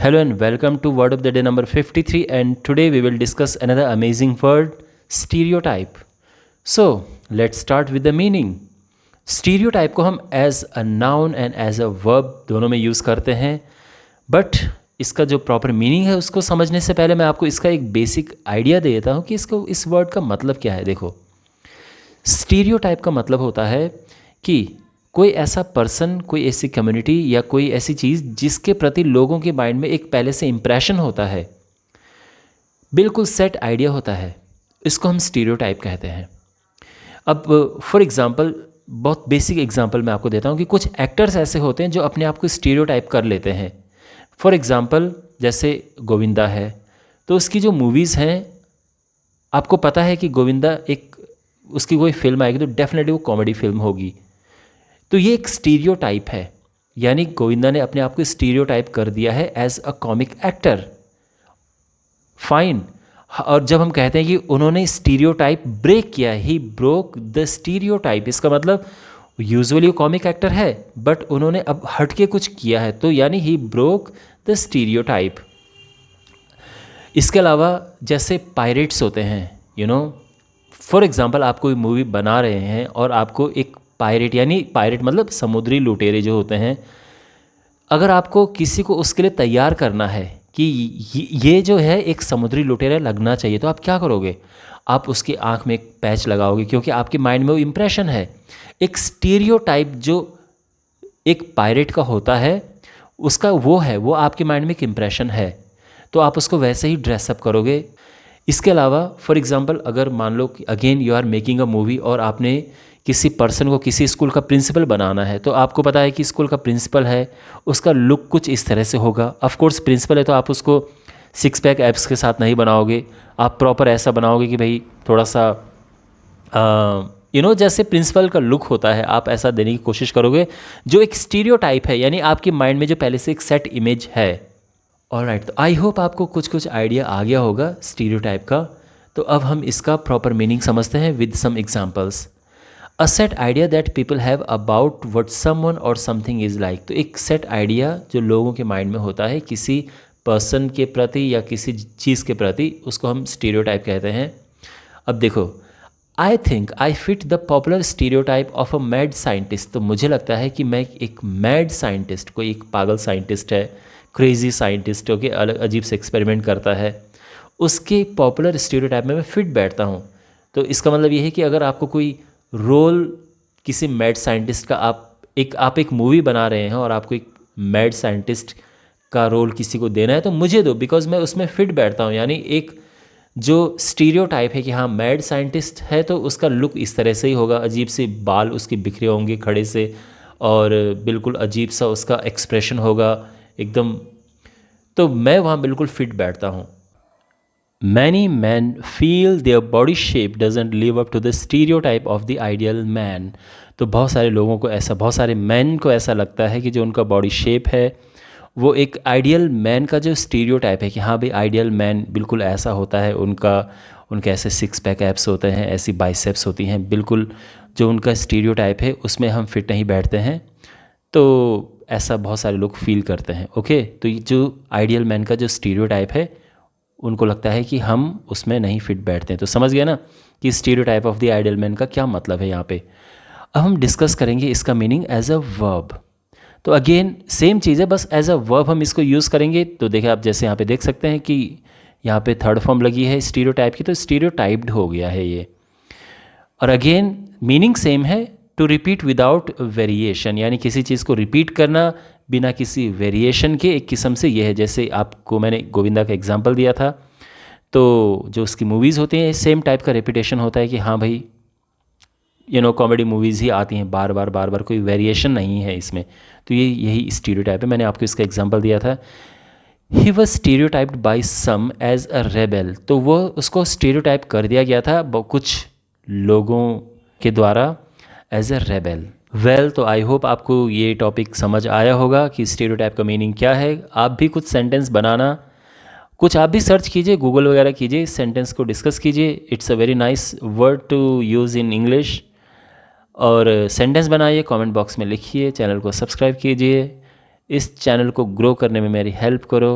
Hello and welcome to Word of the Day number 53, and today we will discuss another amazing word, stereotype. So, let's start with the meaning. Stereotype को हम as a noun and as a verb दोनों में use करते हैं, but इसका जो proper meaning है उसको समझने से पहले मैं आपको इसका एक बेसिक आइडिया दे देता हूँ कि इस वर्ड का मतलब क्या है। देखो, स्टीरियोटाइप का मतलब होता है कि कोई ऐसा पर्सन, कोई ऐसी कम्युनिटी या कोई ऐसी चीज़ जिसके प्रति लोगों के माइंड में एक पहले से इम्प्रेशन होता है, बिल्कुल सेट आइडिया होता है, इसको हम स्टीरियोटाइप कहते हैं। अब फॉर एग्ज़ाम्पल, बहुत बेसिक एग्जांपल मैं आपको देता हूँ कि कुछ एक्टर्स ऐसे होते हैं जो अपने आप को स्टीरियोटाइप कर लेते हैं। फॉर एग्ज़ाम्पल, जैसे गोविंदा है, तो उसकी जो मूवीज़ हैं, आपको पता है कि गोविंदा उसकी कोई फिल्म आएगी तो डेफिनेटली वो कॉमेडी फिल्म होगी। तो ये एक स्टीरियोटाइप है, यानी गोविंदा ने अपने आप को स्टीरियोटाइप कर दिया है as a comic actor. Fine. और जब हम कहते हैं कि उन्होंने स्टीरियोटाइप ब्रेक किया, ही ब्रोक द स्टीरियोटाइप, इसका मतलब यूजुअली वो कॉमिक एक्टर है बट उन्होंने अब हट के कुछ किया है, तो यानी ही ब्रोक द स्टीरियोटाइप। इसके अलावा जैसे पायरेट्स होते हैं, फॉर एग्जांपल आप कोई मूवी बना रहे हैं और आपको एक पायरेट, यानी पायरेट मतलब समुद्री लुटेरे जो होते हैं, अगर आपको किसी को उसके लिए तैयार करना है कि ये जो है एक समुद्री लुटेरा लगना चाहिए, तो आप क्या करोगे? आप उसकी आंख में एक पैच लगाओगे, क्योंकि आपके माइंड में वो इम्प्रेशन है। एक स्टीरियोटाइप जो एक पायरेट का होता है, उसका वो आपके माइंड में एक इम्प्रेशन है, तो आप उसको वैसे ही ड्रेसअप करोगे। इसके अलावा फॉर एग्ज़ाम्पल, अगर मान लो कि again you are making a movie और आपने किसी पर्सन को किसी स्कूल का प्रिंसिपल बनाना है, तो आपको पता है कि स्कूल का प्रिंसिपल है, उसका लुक कुछ इस तरह से होगा। ऑफ कोर्स प्रिंसिपल है तो आप उसको सिक्स पैक एब्स के साथ नहीं बनाओगे, आप प्रॉपर ऐसा बनाओगे कि भाई थोड़ा सा जैसे प्रिंसिपल का लुक होता है, आप ऐसा देने की कोशिश करोगे जो एक स्टीरियोटाइप है, यानी आपके माइंड में जो पहले से एक सेट इमेज है। ऑलराइट, तो आई होप आपको कुछ आइडिया आ गया होगा स्टीरियोटाइप का। तो अब हम इसका प्रॉपर मीनिंग समझते हैं with some examples. A set idea that people have about what someone or something is like. तो एक सेट आइडिया जो लोगों के माइंड में होता है किसी पर्सन के प्रति या किसी चीज़ के प्रति, उसको हम स्टीरियोटाइप कहते हैं। अब देखो, I think I fit the popular stereotype of a mad scientist. तो मुझे लगता है कि मैं एक मैड साइंटिस्ट, कोई एक पागल साइंटिस्ट है, क्रेजी साइंटिस्ट हो के अलग अजीब से एक्सपेरिमेंट करता है, उसके पॉपुलर स्टीरियोटाइप में मैं फिट बैठता हूँ। तो इसका मतलब ये है कि अगर आपको कोई रोल किसी मैड साइंटिस्ट का, आप एक मूवी बना रहे हैं और आपको एक मैड साइंटिस्ट का रोल किसी को देना है, तो मुझे दो, बिकॉज मैं उसमें फिट बैठता हूँ। यानी एक जो स्टीरियोटाइप है कि हाँ मैड साइंटिस्ट है तो उसका लुक इस तरह से ही होगा, अजीब से बाल उसके बिखरे होंगे खड़े से, और बिल्कुल अजीब सा उसका एक्सप्रेशन होगा एकदम, तो मैं वहाँ बिल्कुल फिट बैठता हूँ। Many men feel their body shape doesn't live up to the stereotype of the ideal man. तो बहुत सारे मैन को ऐसा लगता है कि जो उनका बॉडी शेप है वो एक आइडियल मैन का जो स्टीरियोटाइप है कि हाँ भाई आइडियल मैन बिल्कुल ऐसा होता है, उनके ऐसे सिक्स पैक एब्स होते हैं, ऐसी बाइसेप्स होती हैं, बिल्कुल जो उनका स्टीरियोटाइप है उसमें हम फिट नहीं बैठते हैं। तो ऐसा बहुत सारे लोग फील करते हैं। ओके, तो ये जो आइडियल मैन का जो स्टीरियोटाइप है, उनको लगता है कि हम उसमें नहीं फिट बैठते हैं। तो समझ गया ना कि stereotype of the ideal man का क्या मतलब है यहाँ पे। अब हम डिस्कस करेंगे इसका मीनिंग एज अ वर्ब। तो अगेन सेम चीज़ है, बस एज अ वर्ब हम इसको यूज़ करेंगे। तो देखिए, आप जैसे यहाँ पे देख सकते हैं कि यहाँ पे थर्ड फॉर्म लगी है स्टीरियोटाइप की, तो स्टीरियोटाइप्ड हो गया है ये। और अगेन मीनिंग सेम है, टू रिपीट विदाउट वेरिएशन, यानी किसी चीज़ को रिपीट करना बिना किसी वेरिएशन के, एक किस्म से ये है। जैसे आपको मैंने गोविंदा का एग्जांपल दिया था, तो जो उसकी मूवीज़ होती हैं सेम टाइप का रेपिटेशन होता है कि हाँ भाई कॉमेडी मूवीज़ ही आती हैं बार बार, कोई वेरिएशन नहीं है इसमें। तो ये यही स्टीरियोटाइप है। मैंने आपको इसका एग्जांपल दिया था, he was stereotyped by some as a rebel. तो वो उसको स्टीरियोटाइप कर दिया गया था कुछ लोगों के द्वारा एज अ रेबेल। वेल, तो आई होप आपको ये टॉपिक समझ आया होगा कि स्टीरियोटाइप का मीनिंग क्या है। आप भी कुछ सेंटेंस बनाना, कुछ आप भी सर्च कीजिए, गूगल वगैरह कीजिए, इस सेंटेंस को डिस्कस कीजिए। It's a very nice word to use in English. और सेंटेंस बनाइए, कमेंट बॉक्स में लिखिए, चैनल को सब्सक्राइब कीजिए, इस चैनल को ग्रो करने में मेरी हेल्प करो।